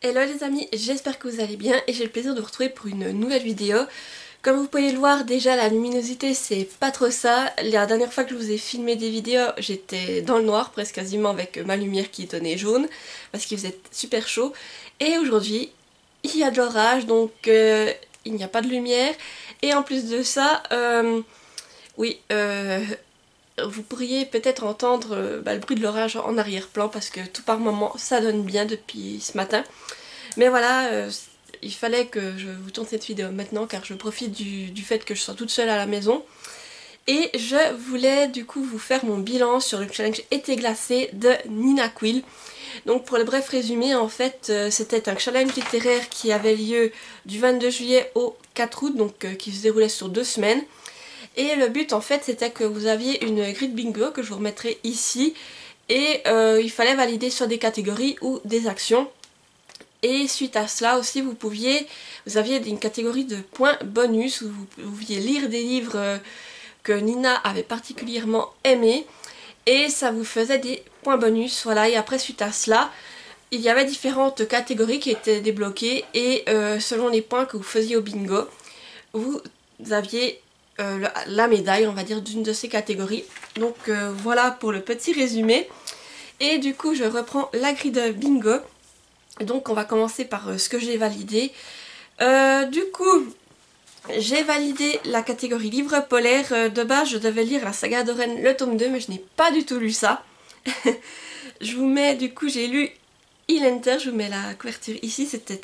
Hello les amis, j'espère que vous allez bien et j'ai le plaisir de vous retrouver pour une nouvelle vidéo. Comme vous pouvez le voir, déjà la luminosité c'est pas trop ça. La dernière fois que je vous ai filmé des vidéos, j'étais dans le noir presque quasiment avec ma lumière qui donnait jaune parce qu'il faisait super chaud. Et aujourd'hui, il y a de l'orage donc il n'y a pas de lumière. Et en plus de ça, oui, vous pourriez peut-être entendre le bruit de l'orage en arrière-plan parce que tout par moment ça donne bien depuis ce matin. Mais voilà, il fallait que je vous tourne cette vidéo maintenant car je profite du fait que je sois toute seule à la maison. Et je voulais du coup vous faire mon bilan sur le challenge été glacé de Nina Quill. Donc pour le bref résumé, en fait, c'était un challenge littéraire qui avait lieu du 22 juillet au 4 août, donc qui se déroulait sur 2 semaines. Et le but en fait c'était que vous aviez une grille bingo que je vous remettrai ici. Et il fallait valider sur des catégories ou des actions. Et suite à cela aussi vous aviez une catégorie de points bonus où vous pouviez lire des livres que Nina avait particulièrement aimés et ça vous faisait des points bonus. Voilà, et après suite à cela, il y avait différentes catégories qui étaient débloquées et selon les points que vous faisiez au bingo, vous aviez la médaille, on va dire, d'une de ces catégories. Donc voilà pour le petit résumé. Et du coup, je reprends la grille de bingo. Donc on va commencer par ce que j'ai validé. Du coup, j'ai validé la catégorie livre polaire. De base, je devais lire la saga de Rennes, le tome 2, mais je n'ai pas du tout lu ça. Je vous mets, du coup, j'ai lu Highlander, je vous mets la couverture ici. C'était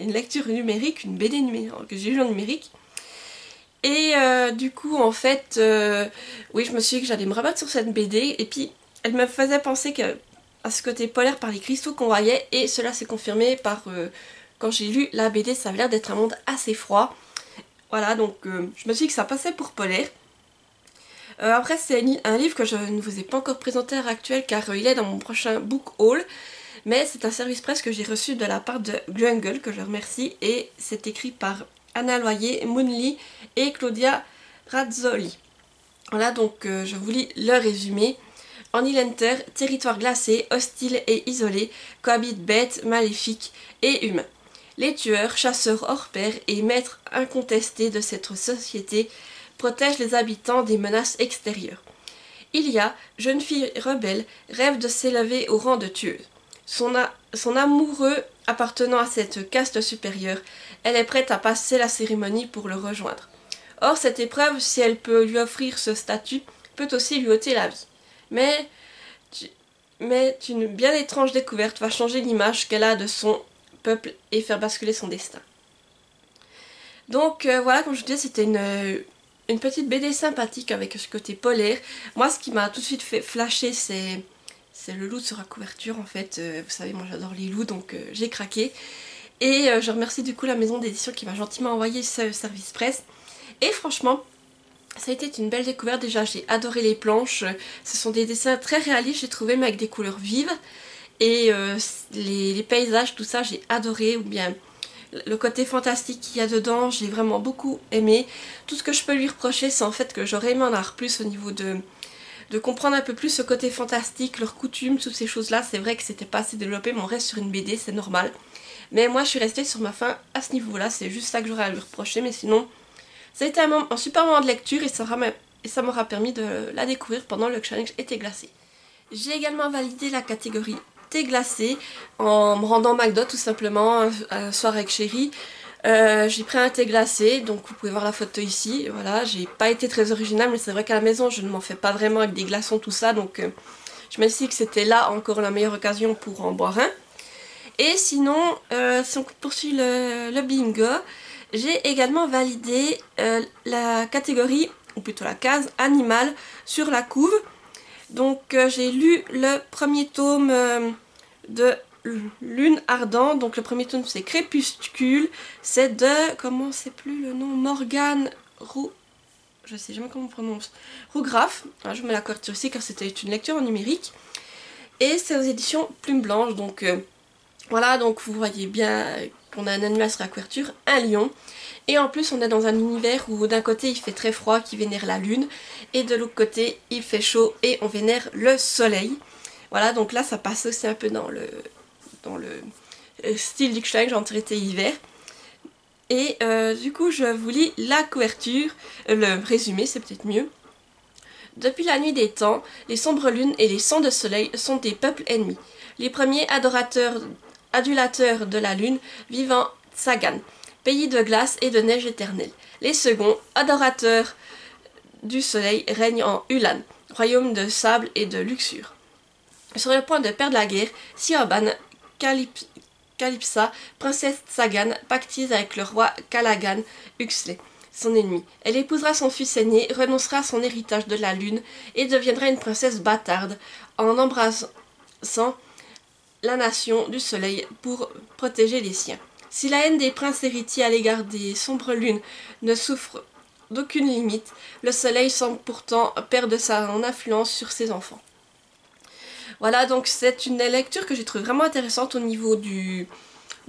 une lecture numérique, une BD numérique, que j'ai lu en numérique. Et du coup, en fait, oui, je me suis dit que j'allais me rabattre sur cette BD. Et puis, elle me faisait penser à ce côté polaire par les cristaux qu'on voyait. Et cela s'est confirmé par... quand j'ai lu la BD, ça avait l'air d'être un monde assez froid. Voilà, donc je me suis dit que ça passait pour polaire. Après, c'est un livre que je ne vous ai pas encore présenté à l'heure actuelle car il est dans mon prochain book haul. Mais c'est un service presse que j'ai reçu de la part de Jungle, que je remercie. Et c'est écrit par Anna Loyer, Moon Lee et Claudia Razzoli. Voilà, donc je vous lis le résumé. En Highlander, territoire glacé, hostile et isolé, cohabitent bêtes, maléfiques et humains. Les tueurs, chasseurs hors pair et maîtres incontestés de cette société protègent les habitants des menaces extérieures. Ilia, jeune fille rebelle, rêve de s'élever au rang de tueuse. Son amoureux appartenant à cette caste supérieure, elle est prête à passer la cérémonie pour le rejoindre. Or, cette épreuve, si elle peut lui offrir ce statut, peut aussi lui ôter la vie. Mais, mais une bien étrange découverte va changer l'image qu'elle a de son peuple et faire basculer son destin. Donc voilà, comme je vous disais, c'était une petite BD sympathique avec ce côté polaire. Moi, ce qui m'a tout de suite fait flasher, c'est le loup sur la couverture en fait. Vous savez, moi j'adore les loups, donc j'ai craqué. Et je remercie du coup la maison d'édition qui m'a gentiment envoyé ce service presse. Et franchement, ça a été une belle découverte. Déjà, j'ai adoré les planches. Ce sont des dessins très réalistes, j'ai trouvé, mais avec des couleurs vives. Et les paysages, tout ça, j'ai adoré. Ou bien le côté fantastique qu'il y a dedans, j'ai vraiment beaucoup aimé. Tout ce que je peux lui reprocher, c'est en fait que j'aurais aimé en avoir plus au niveau de comprendre un peu plus ce côté fantastique, leurs coutumes, toutes ces choses-là. C'est vrai que c'était pas assez développé, mais on reste sur une BD, c'est normal. Mais moi, je suis restée sur ma faim à ce niveau-là. C'est juste ça que j'aurais à lui reprocher, mais sinon, ça a été un super moment de lecture et ça m'aura permis de la découvrir pendant le challenge été glacé. J'ai également validé la catégorie thé glacé en me rendant au McDo tout simplement un soir avec chérie. J'ai pris un thé glacé, donc vous pouvez voir la photo ici. Voilà, j'ai pas été très originale, mais c'est vrai qu'à la maison je ne m'en fais pas vraiment avec des glaçons, tout ça, donc je me suis dit que c'était là encore la meilleure occasion pour en boire un. Et sinon, si on poursuit le bingo, j'ai également validé la catégorie, ou plutôt la case animale sur la couve. Donc j'ai lu le premier tome de Lune Ardente. Donc le premier tome c'est Crépuscule. C'est de, comment c'est plus le nom, Morgane Roux. Je sais jamais comment on prononce. Rougraf. Je vous mets la couverture ici car c'était une lecture en numérique. Et c'est aux éditions Plume Blanche. Donc voilà, donc vous voyez bien qu'on a un animal sur la couverture, un lion. Et en plus on est dans un univers où d'un côté il fait très froid qui vénère la lune et de l'autre côté il fait chaud et on vénère le soleil. Voilà, donc là ça passe aussi un peu dans le style Liechtenstein, j'en traité hiver. Et du coup je vous lis la couverture, le résumé c'est peut-être mieux. Depuis la nuit des temps, les sombres lunes et les sons de soleil sont des peuples ennemis. Les premiers adulateurs de la lune vivent en Tsagan, pays de glace et de neige éternelle. Les seconds, adorateurs du soleil, règnent en Ulan, royaume de sable et de luxure. Sur le point de perdre la guerre, Siobhan Calypsa, princesse Tsagan, pactise avec le roi Calagan Huxley, son ennemi. Elle épousera son fils aîné, renoncera à son héritage de la lune et deviendra une princesse bâtarde en embrassant la nation du soleil pour protéger les siens. Si la haine des princes héritiers à l'égard des sombres lunes ne souffre d'aucune limite, le soleil semble pourtant perdre son influence sur ses enfants. Voilà, donc c'est une lecture que j'ai trouvée vraiment intéressante au niveau de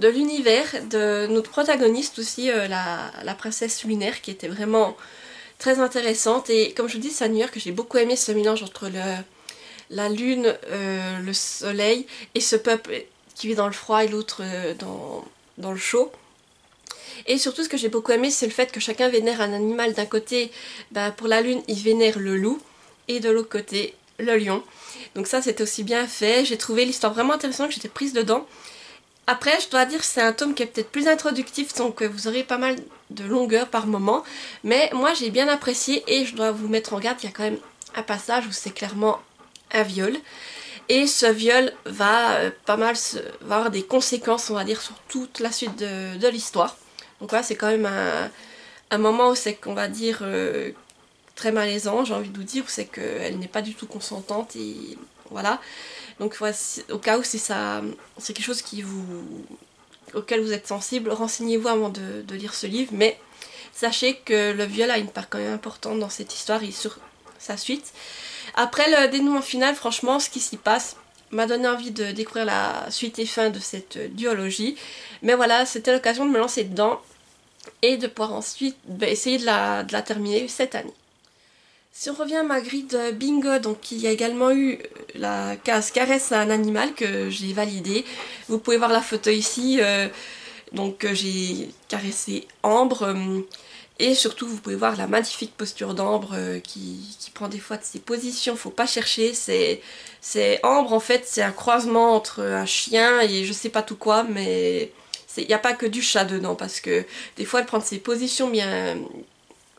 l'univers, de notre protagoniste aussi, la princesse lunaire, qui était vraiment très intéressante. Et comme je vous dis, c'est un univers que j'ai beaucoup aimé, ce mélange entre la lune, le soleil, et ce peuple qui vit dans le froid et l'autre dans le chaud. Et surtout, ce que j'ai beaucoup aimé, c'est le fait que chacun vénère un animal. D'un côté, pour la lune, il vénère le loup, et de l'autre côté, le lion. Donc ça, c'était aussi bien fait. J'ai trouvé l'histoire vraiment intéressante, que j'étais prise dedans. Après, je dois dire que c'est un tome qui est peut-être plus introductif, donc vous aurez pas mal de longueur par moment. Mais moi, j'ai bien apprécié, et je dois vous mettre en garde, il y a quand même un passage où c'est clairement un viol. Et ce viol va va avoir des conséquences, on va dire, sur toute la suite de l'histoire. Donc voilà, c'est quand même un moment où c'est qu'on va dire très malaisant, j'ai envie de vous dire, où c'est qu'elle n'est pas du tout consentante et voilà. Donc voilà, au cas où si ça c'est quelque chose auquel vous êtes sensible, renseignez-vous avant de lire ce livre, mais sachez que le viol a une part quand même importante dans cette histoire et sur sa suite. Après le dénouement final, franchement, ce qui s'y passe m'a donné envie de découvrir la suite et fin de cette duologie. Mais voilà, c'était l'occasion de me lancer dedans et de pouvoir ensuite essayer de la terminer cette année. Si on revient à ma grille de bingo, donc il y a également eu la case caresse à un animal que j'ai validée. Vous pouvez voir la photo ici, donc j'ai caressé Ambre. Et surtout, vous pouvez voir la magnifique posture d'Ambre qui prend des fois de ses positions, faut pas chercher. C'est Ambre, en fait, c'est un croisement entre un chien et je sais pas tout quoi, mais il n'y a pas que du chat dedans, parce que des fois, elle prend de ses positions bien...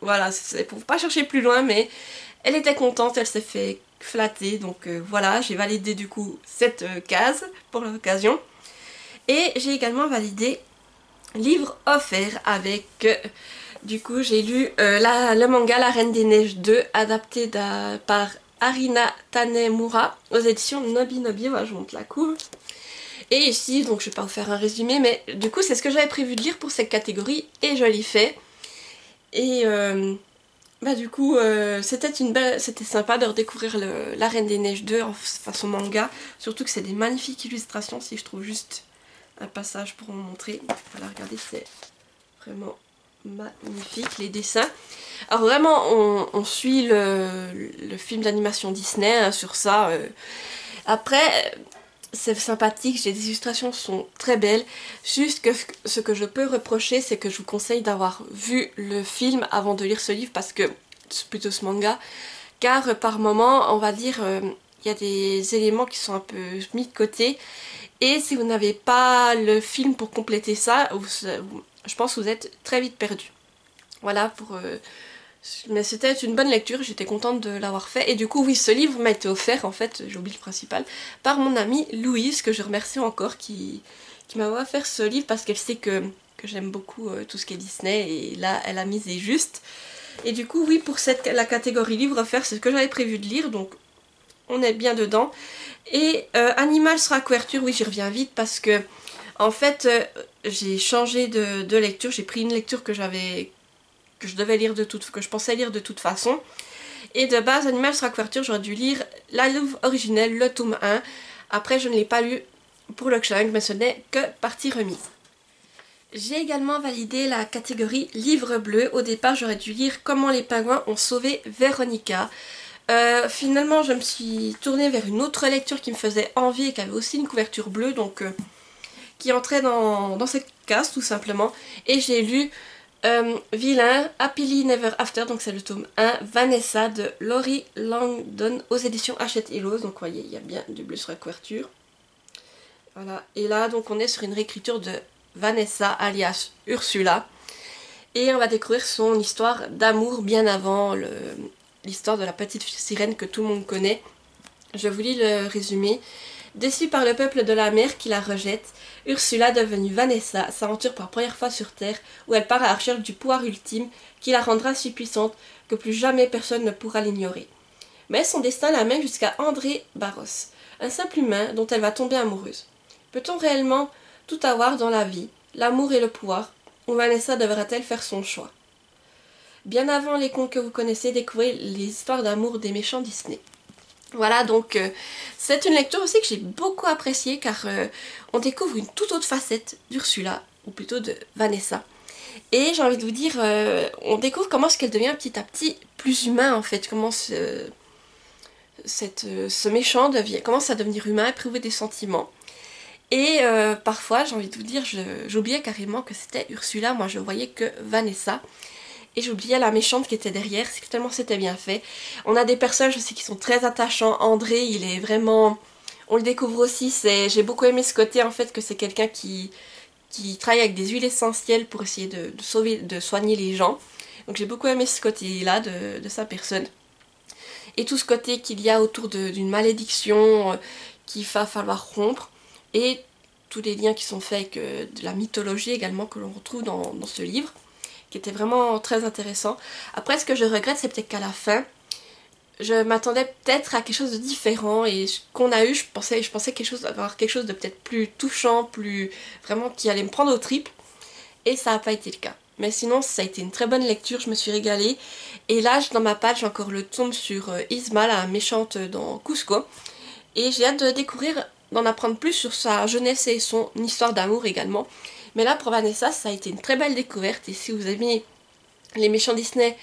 Voilà, faut pas chercher plus loin, mais elle était contente, elle s'est fait flatter, donc voilà, j'ai validé du coup cette case pour l'occasion. Et j'ai également validé livre offert avec... du coup, j'ai lu le manga La Reine des Neiges 2, adapté par Arina Tanemura aux éditions Nobi Nobi. Voilà, je vous montre la couve. Et ici, donc je vais pas vous faire un résumé, mais du coup, c'est ce que j'avais prévu de lire pour cette catégorie, et je l'ai fait. Et du coup, c'était sympa de redécouvrir La Reine des Neiges 2 en façon manga, surtout que c'est des magnifiques illustrations. Si je trouve juste un passage pour vous montrer, voilà, regardez, c'est vraiment magnifique les dessins. Alors vraiment on suit le film d'animation Disney hein, sur ça. Après c'est sympathique, les illustrations sont très belles. Juste que ce que je peux reprocher, c'est que je vous conseille d'avoir vu le film avant de lire ce livre, parce que c'est plutôt ce manga, car par moment on va dire il y a des éléments qui sont un peu mis de côté, et si vous n'avez pas le film pour compléter ça, je pense que vous êtes très vite perdu. Voilà, mais c'était une bonne lecture, j'étais contente de l'avoir fait. Et du coup, oui, ce livre m'a été offert, en fait, j'ai oublié le principal, par mon amie Louise, que je remercie encore, qui m'a offert ce livre, parce qu'elle sait que j'aime beaucoup tout ce qui est Disney, et là, elle a misé juste. Et du coup, oui, pour la catégorie livre offert, c'est ce que j'avais prévu de lire, donc on est bien dedans. Et Animal sur la couverture, oui, j'y reviens vite, parce que en fait, j'ai changé de lecture. J'ai pris une lecture que je pensais lire de toute façon. Et de base, Animal sur la couverture, j'aurais dû lire la Louve originelle, le tome 1. Après, je ne l'ai pas lu pour le Chang, mais ce n'est que partie remise. J'ai également validé la catégorie livre bleu. Au départ, j'aurais dû lire Comment les pingouins ont sauvé Véronica. Finalement, je me suis tournée vers une autre lecture qui me faisait envie et qui avait aussi une couverture bleue, donc qui entrait dans cette case tout simplement. Et j'ai lu Vilain, Happily Never After, donc c'est le tome 1, Vanessa de Laurie Langdon aux éditions Hachette Illoz. Donc vous voyez, il y a bien du bleu sur la couverture. Voilà, et là donc on est sur une réécriture de Vanessa alias Ursula. Et on va découvrir son histoire d'amour bien avant l'histoire de la petite sirène que tout le monde connaît. Je vous lis le résumé. Déçue par le peuple de la mer qui la rejette, Ursula, devenue Vanessa, s'aventure pour la première fois sur Terre où elle part à la recherche du pouvoir ultime qui la rendra si puissante que plus jamais personne ne pourra l'ignorer. Mais son destin la mène jusqu'à André Barros, un simple humain dont elle va tomber amoureuse. Peut-on réellement tout avoir dans la vie, l'amour et le pouvoir, ou Vanessa devra-t-elle faire son choix? Bien avant les contes que vous connaissez, découvrez les histoires d'amour des méchants Disney. Voilà, donc c'est une lecture aussi que j'ai beaucoup appréciée car on découvre une toute autre facette d'Ursula, ou plutôt de Vanessa. Et j'ai envie de vous dire, on découvre comment est-ce qu'elle devient petit à petit plus humain en fait, comment ce méchant commence à devenir humain, éprouver des sentiments. Et parfois, j'ai envie de vous dire, j'oubliais carrément que c'était Ursula, moi je voyais que Vanessa. Et j'oubliais la méchante qui était derrière, c'est que tellement c'était bien fait. On a des personnages aussi qui sont très attachants. André, il est vraiment... On le découvre aussi, j'ai beaucoup aimé ce côté en fait que c'est quelqu'un qui travaille avec des huiles essentielles pour essayer de soigner les gens. Donc j'ai beaucoup aimé ce côté-là de sa personne. Et tout ce côté qu'il y a autour d'une malédiction qu'il va falloir rompre. Et tous les liens qui sont faits avec de la mythologie également que l'on retrouve dans ce livre, qui était vraiment très intéressant. Après, ce que je regrette, c'est peut-être qu'à la fin, je m'attendais peut-être à quelque chose de différent, et ce qu'on a eu, je pensais avoir quelque chose de peut-être plus touchant, plus vraiment qui allait me prendre aux tripes, et ça n'a pas été le cas. Mais sinon, ça a été une très bonne lecture, je me suis régalée. Et là, dans ma page, j'ai encore le tome sur Isma, la méchante dans Cusco, et j'ai hâte de découvrir, d'en apprendre plus sur sa jeunesse et son histoire d'amour également. Mais là, pour Vanessa, ça a été une très belle découverte. Et si vous aimez les méchants Disney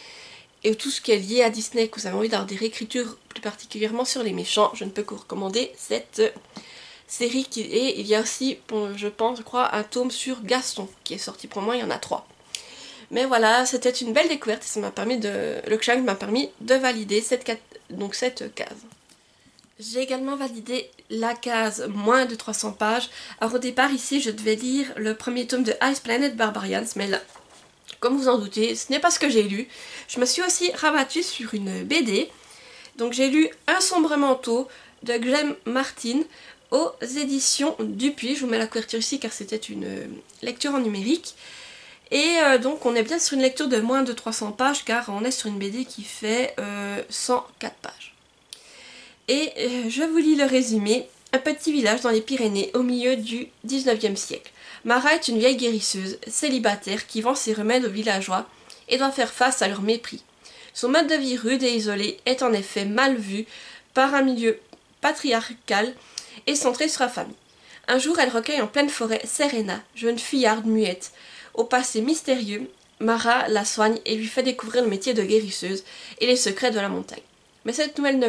et tout ce qui est lié à Disney, que vous avez envie d'avoir des réécritures plus particulièrement sur les méchants, je ne peux que vous recommander cette série. Et il y a aussi, je crois, un tome sur Gaston qui est sorti pour moi, il y en a 3. Mais voilà, c'était une belle découverte et ça m'a permis le challenge m'a permis de valider cette case. J'ai également validé la case moins de 300 pages. Alors au départ ici je devais lire le premier tome de Ice Planet Barbarians, mais là, comme vous en doutez, ce n'est pas ce que j'ai lu. Je me suis aussi rabattue sur une BD. Donc j'ai lu Un sombre manteau de Gem Martin aux éditions Dupuis. Je vous mets la couverture ici car c'était une lecture en numérique. Et donc on est bien sur une lecture de moins de 300 pages car on est sur une BD qui fait 104 pages. Et je vous lis le résumé. Un petit village dans les Pyrénées au milieu du 19e siècle. Mara est une vieille guérisseuse, célibataire, qui vend ses remèdes aux villageois et doit faire face à leur mépris. Son mode de vie rude et isolé est en effet mal vu par un milieu patriarcal et centré sur la famille. Un jour, elle recueille en pleine forêt Serena, jeune fillarde muette, au passé mystérieux. Mara la soigne et lui fait découvrir le métier de guérisseuse et les secrets de la montagne. Mais cette nouvelle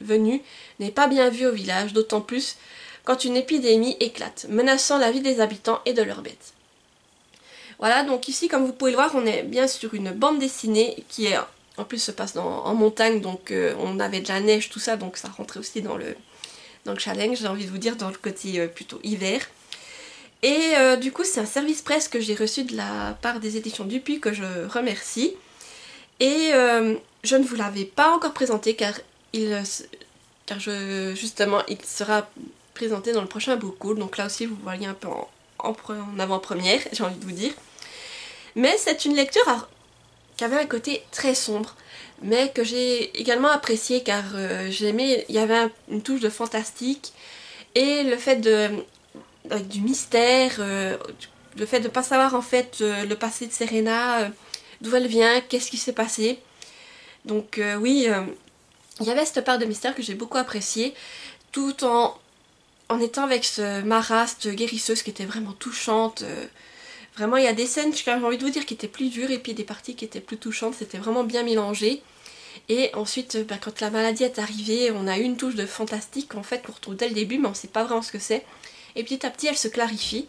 venue n'est pas bien vue au village, d'autant plus quand une épidémie éclate, menaçant la vie des habitants et de leurs bêtes. Voilà, donc ici, comme vous pouvez le voir, on est bien sur une bande dessinée qui est, en plus se passe en montagne, donc on avait de la neige, tout ça, donc ça rentrait aussi dans le challenge, j'ai envie de vous dire, dans le côté plutôt hiver. Et du coup, c'est un service presse que j'ai reçu de la part des éditions Dupuis, que je remercie. Et je ne vous l'avais pas encore présenté car justement il sera présenté dans le prochain book haul, donc là aussi vous voyez un peu en avant-première, j'ai envie de vous dire. Mais c'est une lecture qui avait un côté très sombre, mais que j'ai également apprécié car j'aimais, il y avait une touche de fantastique et le fait avec du mystère, le fait de ne pas savoir en fait le passé de Serena, d'où elle vient, qu'est-ce qui s'est passé. Donc oui, il y avait cette part de mystère que j'ai beaucoup appréciée, tout en étant avec ce Mara, cette guérisseuse qui était vraiment touchante. Vraiment, il y a des scènes, j'ai envie de vous dire, qui étaient plus dures et puis des parties qui étaient plus touchantes, c'était vraiment bien mélangé. Et ensuite, quand la maladie est arrivée, on a eu une touche de fantastique en fait qu'on retrouve dès le début, mais on ne sait pas vraiment ce que c'est. et petit à petit elle se clarifie.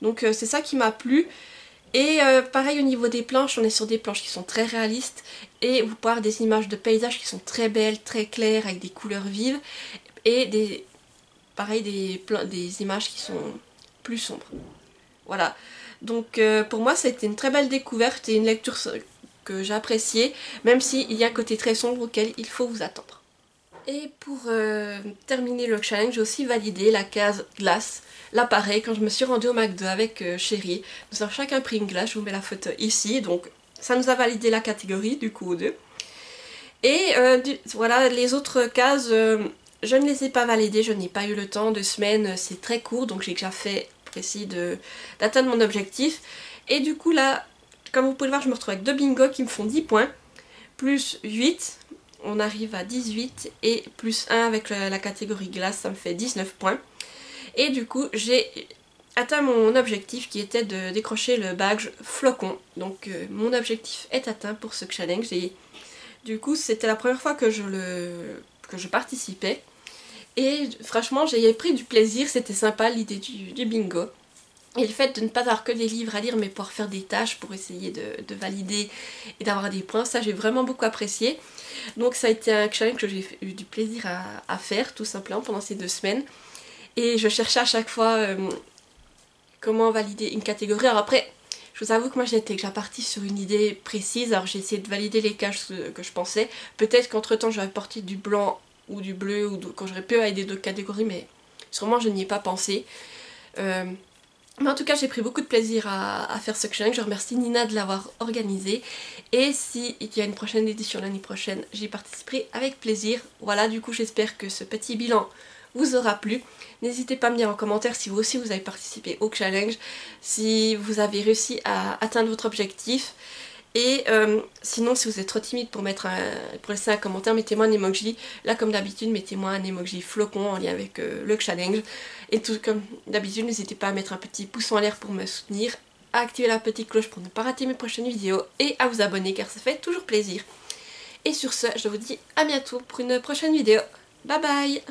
Donc c'est ça qui m'a plu. Et pareil au niveau des planches, on est sur des planches qui sont très réalistes et vous pouvez avoir des images de paysages qui sont très belles, très claires, avec des couleurs vives et pareil des images qui sont plus sombres. Voilà, donc pour moi ça a été une très belle découverte et une lecture que j'ai appréciée, même s'il y a un côté très sombre auquel il faut vous attendre. Et pour terminer le challenge, j'ai aussi validé la case glace. Là pareil, quand je me suis rendue au McDo avec Chérie, nous avons chacun pris une glace, je vous mets la photo ici, donc ça nous a validé la catégorie du coup aux deux. Et voilà, les autres cases, je ne les ai pas validées, je n'ai pas eu le temps, 2 semaines c'est très court, donc j'ai déjà fait précis d'atteindre mon objectif. Et du coup là, comme vous pouvez le voir, je me retrouve avec 2 bingos qui me font 10 points, plus 8. On arrive à 18 et plus 1 avec la catégorie glace, ça me fait 19 points. Et du coup, j'ai atteint mon objectif qui était de décrocher le badge flocon. Donc mon objectif est atteint pour ce challenge. Et du coup, c'était la première fois que je participais. Et franchement, j'ai pris du plaisir, c'était sympa l'idée du bingo. Et le fait de ne pas avoir que des livres à lire mais pouvoir faire des tâches pour essayer de valider et d'avoir des points, ça j'ai vraiment beaucoup apprécié. Donc ça a été un challenge que j'ai eu du plaisir à faire tout simplement pendant ces 2 semaines. Et je cherchais à chaque fois comment valider une catégorie. Alors après, je vous avoue que moi j'étais déjà partie sur une idée précise, alors j'ai essayé de valider les cases que je pensais. Peut-être qu'entre temps j'aurais porté du blanc ou du bleu ou quand j'aurais pu valider d'autres catégories, mais sûrement je n'y ai pas pensé. Mais en tout cas j'ai pris beaucoup de plaisir à faire ce challenge, je remercie Nina de l'avoir organisé et s'il y a une prochaine édition l'année prochaine, j'y participerai avec plaisir. Voilà, du coup j'espère que ce petit bilan vous aura plu. N'hésitez pas à me dire en commentaire si vous aussi vous avez participé au challenge, si vous avez réussi à atteindre votre objectif. Et sinon, si vous êtes trop timide pour laisser un commentaire, mettez-moi un emoji. Là, comme d'habitude, mettez-moi un emoji flocon en lien avec le challenge. Et tout comme d'habitude, n'hésitez pas à mettre un petit pouce en l'air pour me soutenir, à activer la petite cloche pour ne pas rater mes prochaines vidéos et à vous abonner car ça fait toujours plaisir. Et sur ce, je vous dis à bientôt pour une prochaine vidéo. Bye bye!